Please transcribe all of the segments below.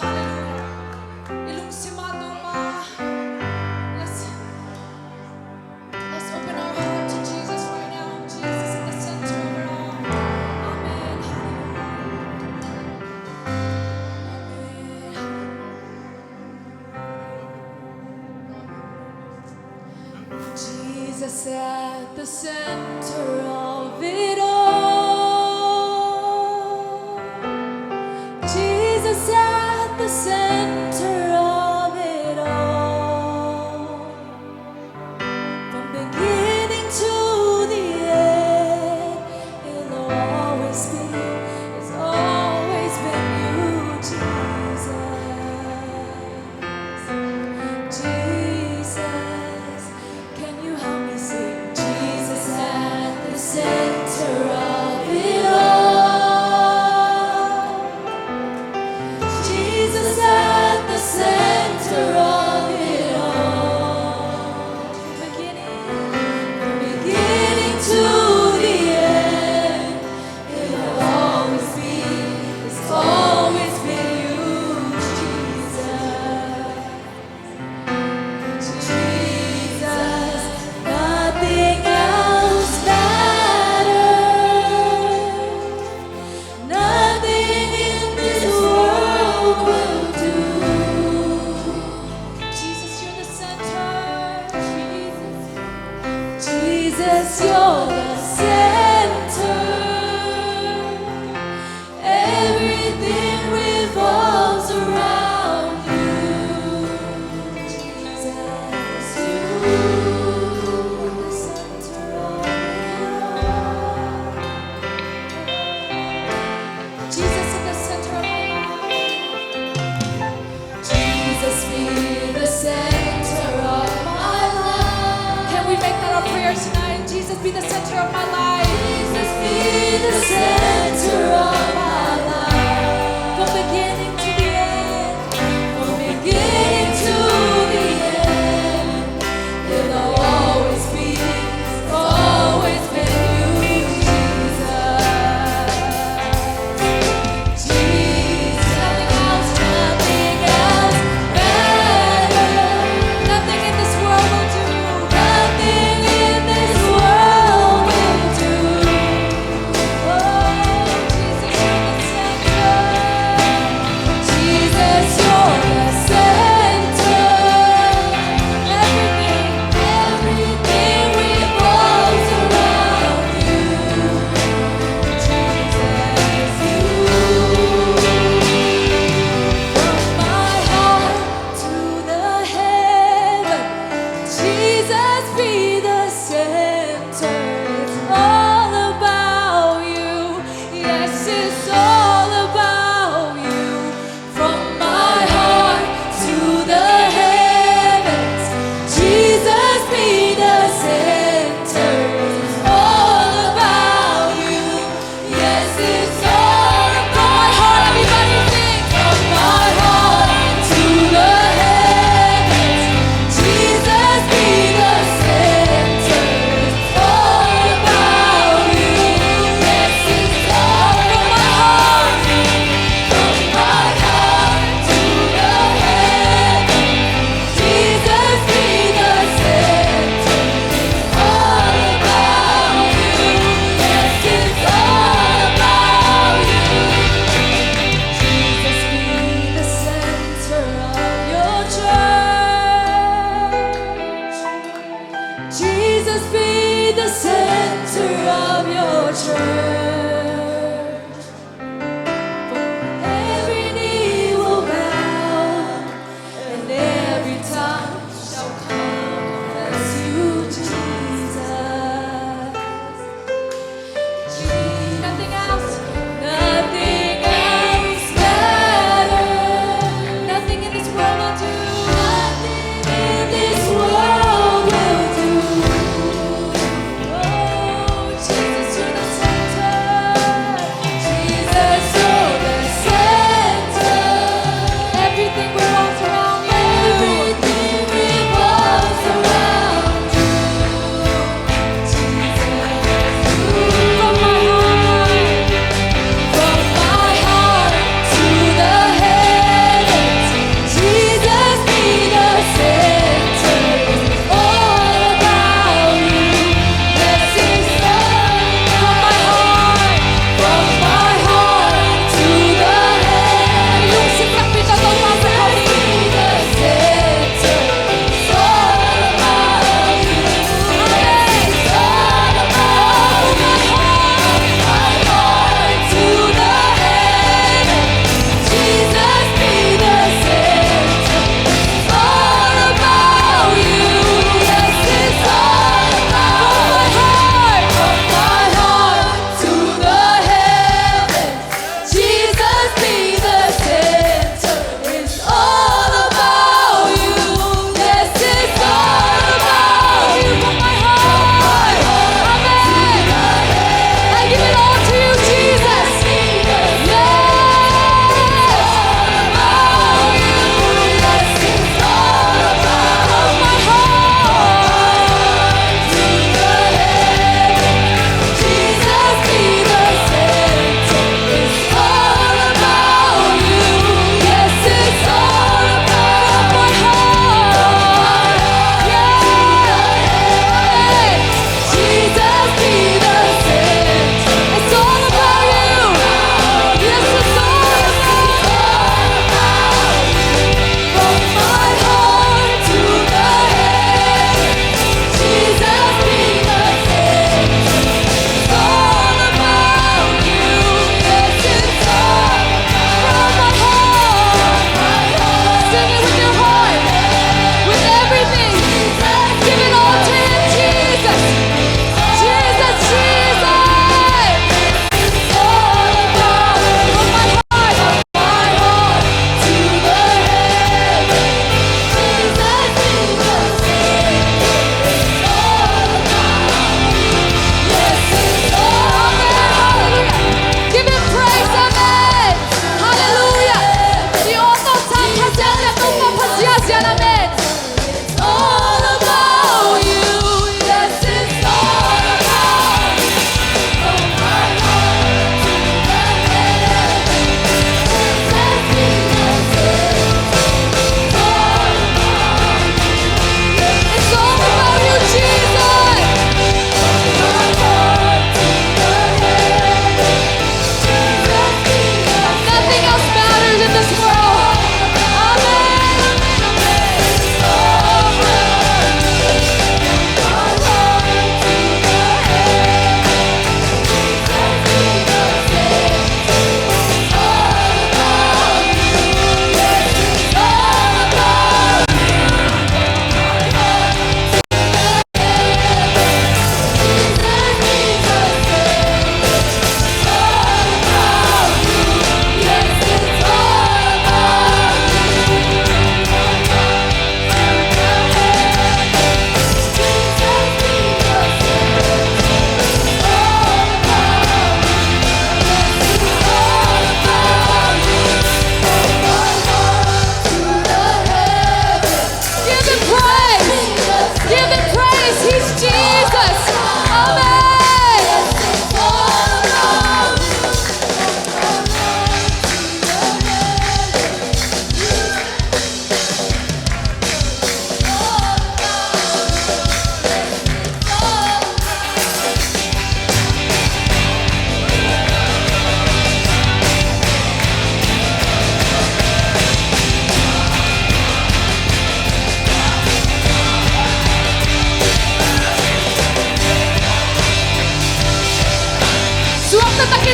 Hallelujah. Ilung simatong let's open our heart to Jesus right now. Jesus at the center of it all. Amen. Hallelujah. Amen. Jesus at the center of it all. Jesus at the center of it all. From beginning to the end, it'll always be, it's always been you, Jesus. Jesus, can you help me sing? Jesus at the center of it all. Jesus at the center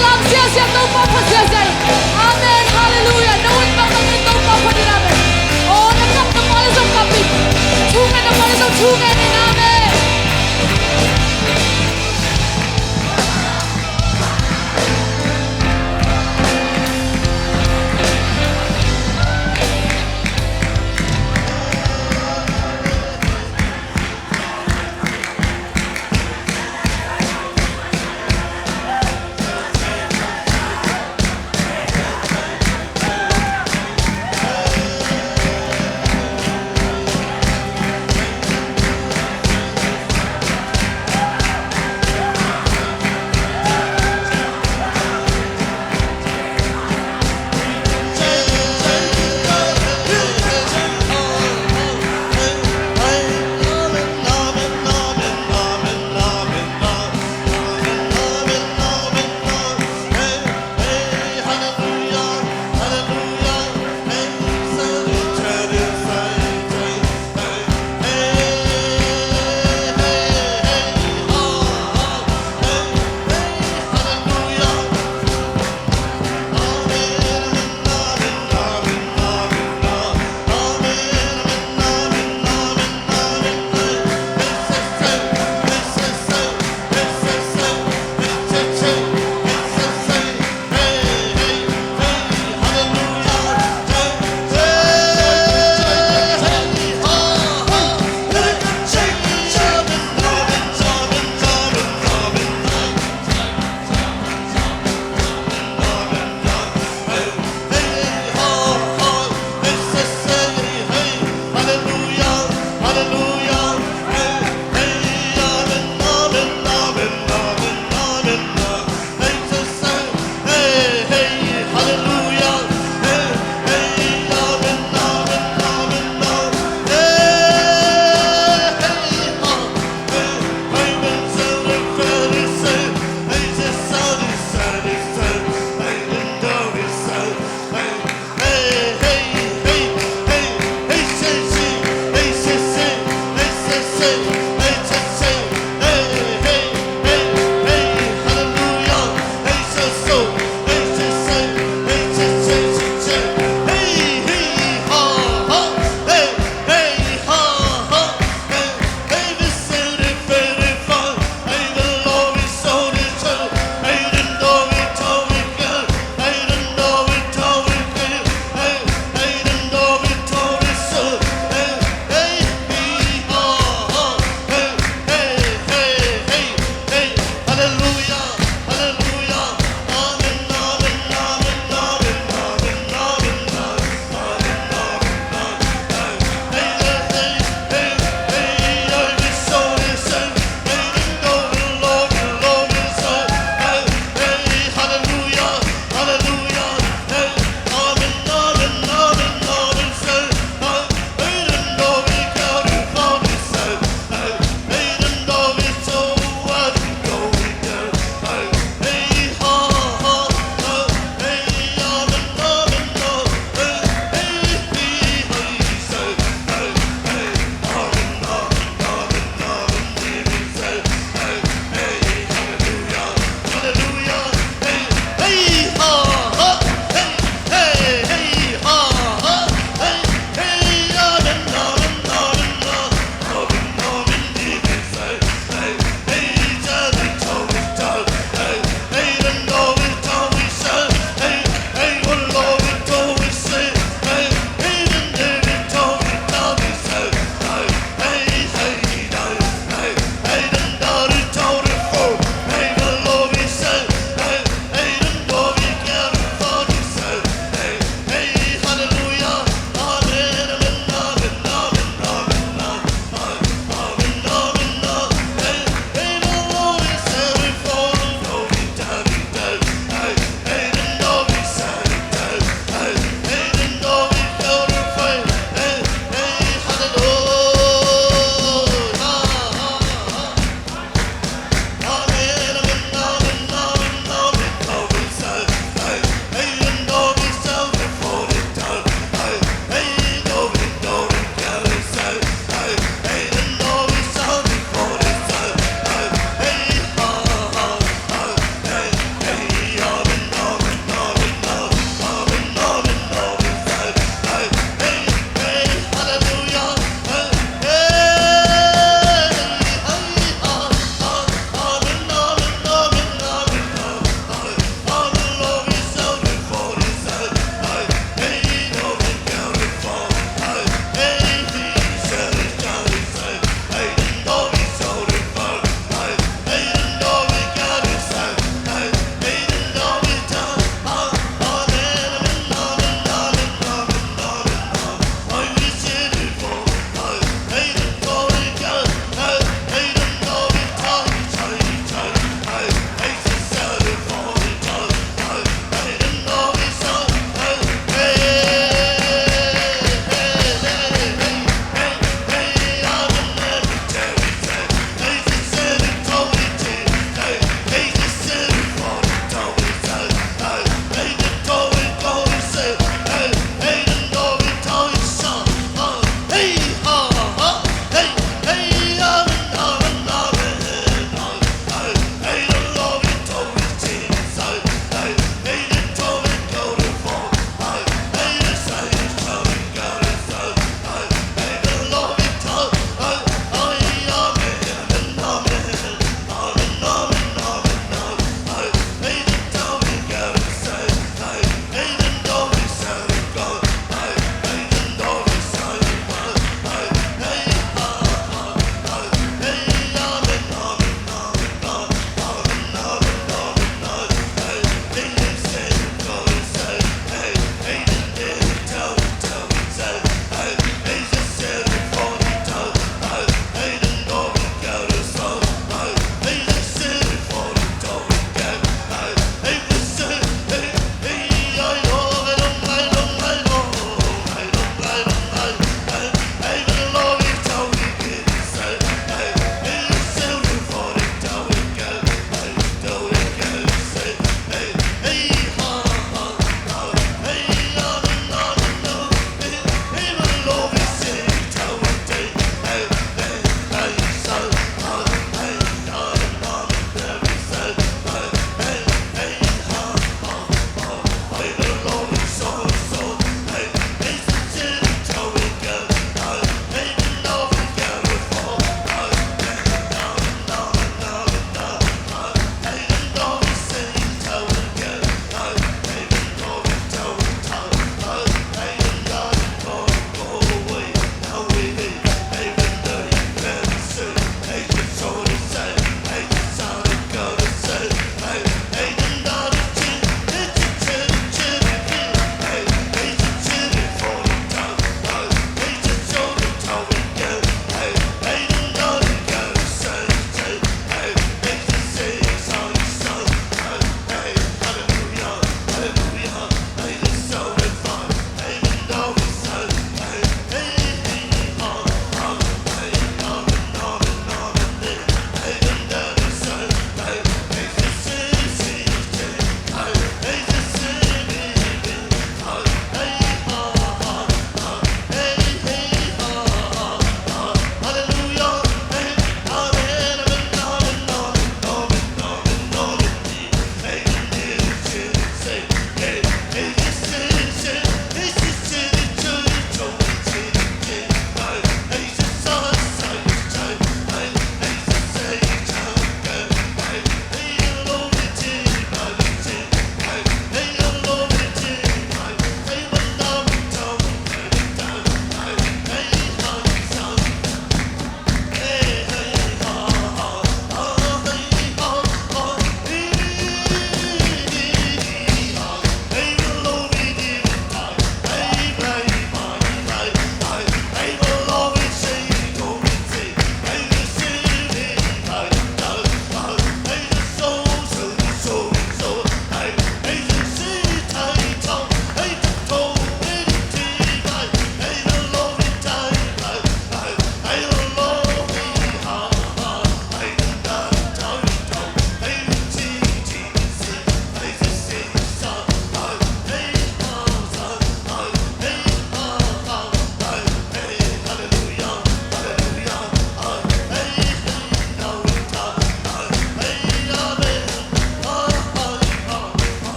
lam sia sia tau pa pa sia sia. Amen. Hallelujah. No one pa nang tau pa pa ni amen. Oh, na kap na pala sa kapi. Tungan na pala sa tungan ni amen.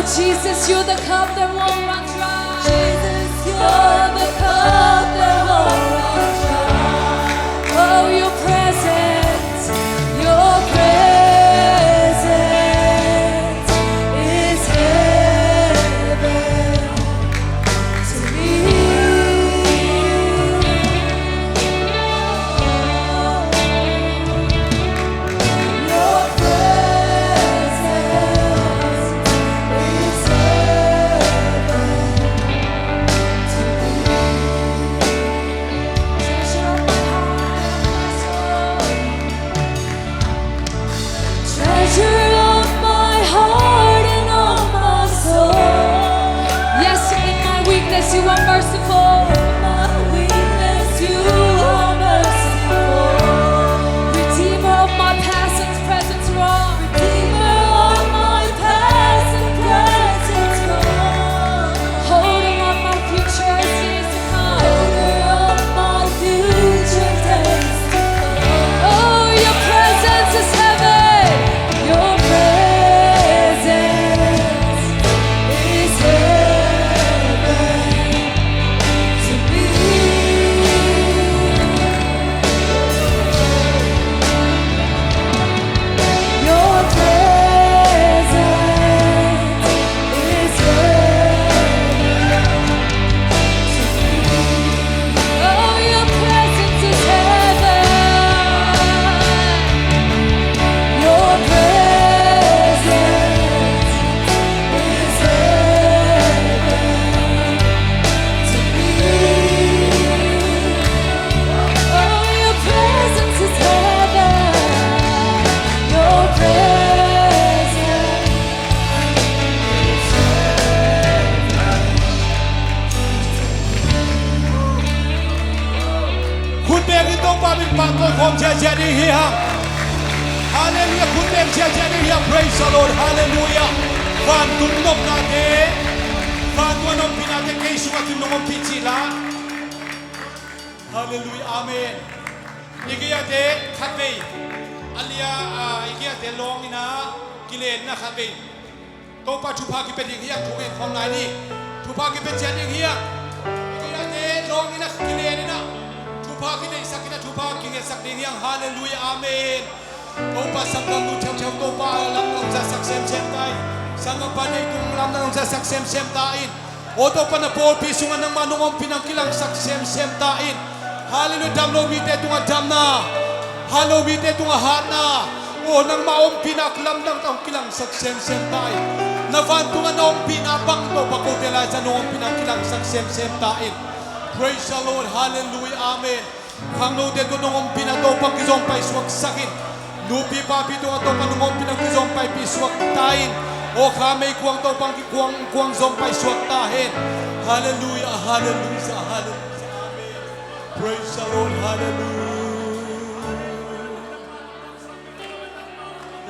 Jesus, you're the cup that won't run dry. Jesus, you're the cup that won't run dry. Oh, your presence is heaven to me. Your presence is heaven to me. Treasure of my heart and of my soul. Yes, in my weakness you are merciful. In my weakness you are merciful. Redeemer of my past and present wrong. Redeemer of my past and present wrong. Holder of my future days to come. Holder of my future days to come. Oh, your presence is heaven. Your presence is heaven to me. Your presence is heaven to me. Oh, your presence is heaven. Your presence is heaven to me. Oh, your presence is heaven. Your presence isคุณเบงต้องปาเป็นปากตัวของเจเจดีเฮียฮาเลลูยาคุณเบงเจเจดีเฮีย praise the Lord ฮาเลลูยาฟังตุนนกนาเตฟังตัวนกพินาเตเกยสุวาตุนนกพิจิลาฮาเลลูยาอาเมนอีกอย่างเตขัดไปอัลลียาอีกอย่างเตลองนี่นะกิเลสนะขัดไปตัวปัจจุบันกิเป็นอีกอย่างถูกเองของนายนี่ทุกภาคกิเป็นเจดีเฮียอีกอย่างเตลองนี่นะกิเลสนี่นะทุกภาคกิได้สักกินะทุกภาคกิเงสักดีเฮียฮาเลลูยาอาเมนตัวปัจสังกังดูเช่าตัวปัจลำลงจะสักเซมได้สังกังปัจในตุงลำลงจะสักเซมได้โอตัวปัจนโพลพิสุงันนังมานุงอมพินังกิลังสักเซมได้ฮาเลลูยาดำโลมีเตตุงดำนาฮาโลมีเตตุงหานาโอ้นังมาอมพินักลำนังต้องกิลังสักเซมได้นาฟันตุงนอมพินาบังตัวปะโกเตลาจะนอมพินังกิลังสักเซมได้ Praise the Lord, Hallelujah, Amen. Kang no de tunong pinato pag kizompay swak sakit. Nupi papi to ato kanong pinang kizompay piswak tain. O kamay kuwang to pang kuwang zompay swak tahin. Hallelujah, Hallelujah, Hallelujah, Amen. Praise the Lord, Hallelujah.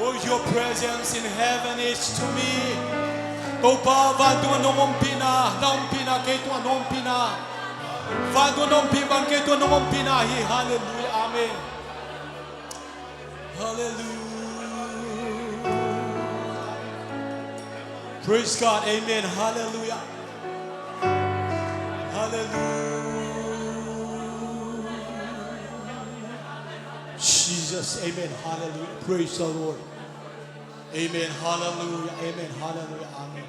Oh, your presence in heaven is to me. Topa vantu anong pina, naong pina kay to anong pina. Vantu anong pibang kay to anong pinahi. Hallelujah, Amen. Hallelujah. Praise God, Amen. Hallelujah. Hallelujah. Jesus, Amen. Hallelujah. Praise the Lord. Amen. Hallelujah. Amen. Hallelujah. Amen.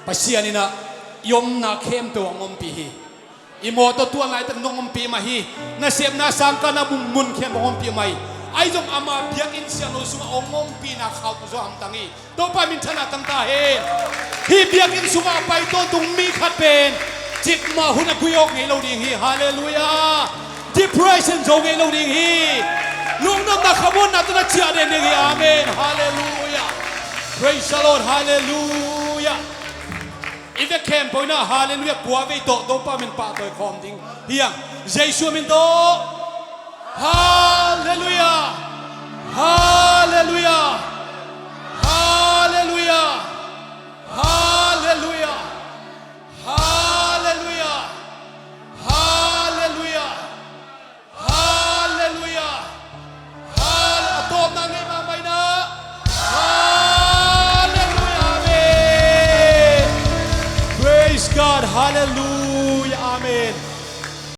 Pasiyan nina yom na kem to ang umpihi. Imoto tuan lai tan nong umpi mahi. Nasib na sangka na mun kem ang umpi mai. Ay jong ama biyakin siya no sunga umpi na khaw so am tangi. To pa min thana tang ta he. Hi biyakin sunga pai to tung mi khat pen. Chik ma huna kuyok ngai lo ding hi. Hallelujah. Depression zo ngai lo ding hi. Lung nam na khamon na ta chia de ding hi. Amen. Hallelujah. Praise the Lord. Hallelujah. If you can't point out, hallelujah, kuwave to, do pa min pa to kom ding. Hiyang, Jesus min to. Hallelujah. Hallelujah. Hallelujah. Hallelujah.